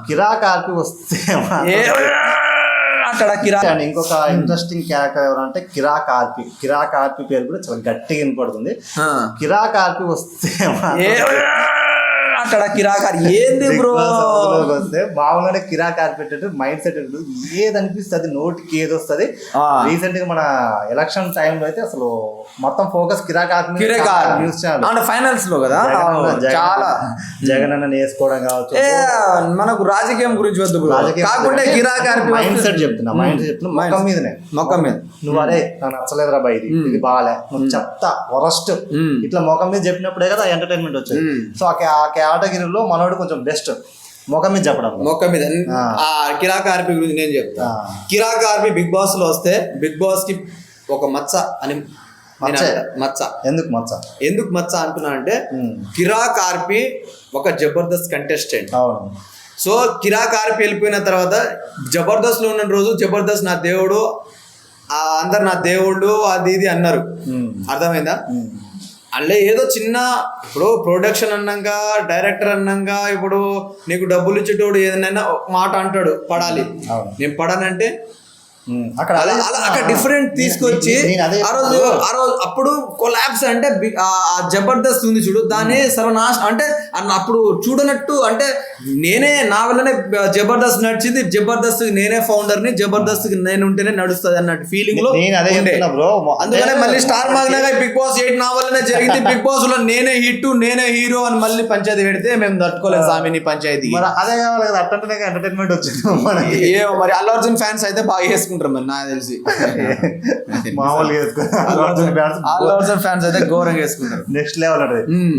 కిరాక్ ఆర్పి వస్తే అక్కడ కిరాక్. అండ్ ఇంకొక ఇంట్రెస్టింగ్ క్యారెక్టర్ ఎవరంటే కిరాక్ ఆర్పి. కిరాక్ ఆర్పి పేరు కూడా చాలా గట్టిగా వినపడుతుంది. కిరాక్ ఆర్పి వస్తే అక్కడ కిరాక్ ఏంది బ్రో వస్తే మామూలుగానే కిరాక్ ఆర్పి మైండ్ సెట్ ఏది అనిపిస్తుంది, నోటికి ఏది వస్తుంది. రీసెంట్ గా మన ఎలక్షన్ టైంలో అయితే అసలు మొత్తం ఫోకస్ కిరాక్ ఆర్పి న్యూస్ ఛానల్ ఫైనల్స్ లో కదా. చాలా జగన్ అన్న వేసుకోవడం కావచ్చు. మనకు రాజకీయం గురించి వద్దు కాకుండా కిరాక్ ఆర్పి మైండ్ సెట్ చెప్తున్నా. మొక్కం మీదనే నువ్వు అరే నాకు నచ్చలేదురా బా, ఇది బాగాలే, నువ్వు చెప్తా వరస్ట్ ఇట్లా మొఖం మీద చెప్పినప్పుడే కదా ఎంటర్టైన్మెంట్ వచ్చేది. సో ఆ కేటగిరీలో మనోడు కొంచెం బెస్ట్ మొఖం మీద చెప్పడం. మొఖం మీద కిరాక్ ఆర్పి గురించి నేను చెప్తా. కిరాక్ ఆర్పి బిగ్ బాస్ లో వస్తే బిగ్ బాస్ కి ఒక మచ్చ అని మచ్చ. ఎందుకు మచ్చ అంటున్నా అంటే కిరాక్ ఆర్పి ఒక జబర్దస్త్ కంటెస్టెంట్. సో కిరాక్ ఆర్పి వెళ్ళిపోయిన తర్వాత జబర్దస్త్ లో ఉన్న రోజు జబర్దస్త్ నా దేవుడు, అందరు నా దేవుళ్ళు అది ఇది అన్నారు. అర్థమైందా? అందులో ఏదో చిన్న ఇప్పుడు ప్రొడక్షన్ అన్నాక డైరెక్టర్ అన్నాక ఇప్పుడు నీకు డబ్బులు ఇచ్చేటోడు ఏదైనా మాట అంటాడు పడాలి, నేను పడానంటే అక్కడ డిఫరెంట్ తీసుకొచ్చి ఆ రోజు అప్పుడు కొలాబ్స్ అంటే జబర్దస్త్ ఉంది చూడు, దాన్ని సర్వనాశం అంటే అప్పుడు చూడనట్టు అంటే నేనే నా వల్లనే జబర్దస్త్ నడిచింది, జబర్దస్త్ నేనే ఫౌండర్ ని, జబర్దస్త్ నేను ఉంటేనే నడుస్తుంది అన్నట్టు ఫీలింగ్ లో. అందుకనే మళ్ళీ స్టార్ మాగ్నగా బిగ్ బాస్ 8 నా వల్లనే జరిగింది, బిగ్ బాస్ లో నేనే హిట్ నేనే హీరో అని మళ్ళీ పంచాయతీ పెడితే మేము తట్టుకోలేదు స్వామిని పంచాయతీ. అదే కావాలి కదా, అట్టంటేనే ఎంటర్టైన్మెంట్ వచ్చింది. ఏమో మరి అల్లు అర్జున్ ఫ్యాన్స్ అయితే బాగా చేసుకుంటారు మరి నాకు తెలిసి. మామూలుగా అల్లు అర్జున్ ఫ్యాన్స్ అయితే ఘోరంగా వేసుకుంటారు, నెక్స్ట్ లెవెల్ అంటే.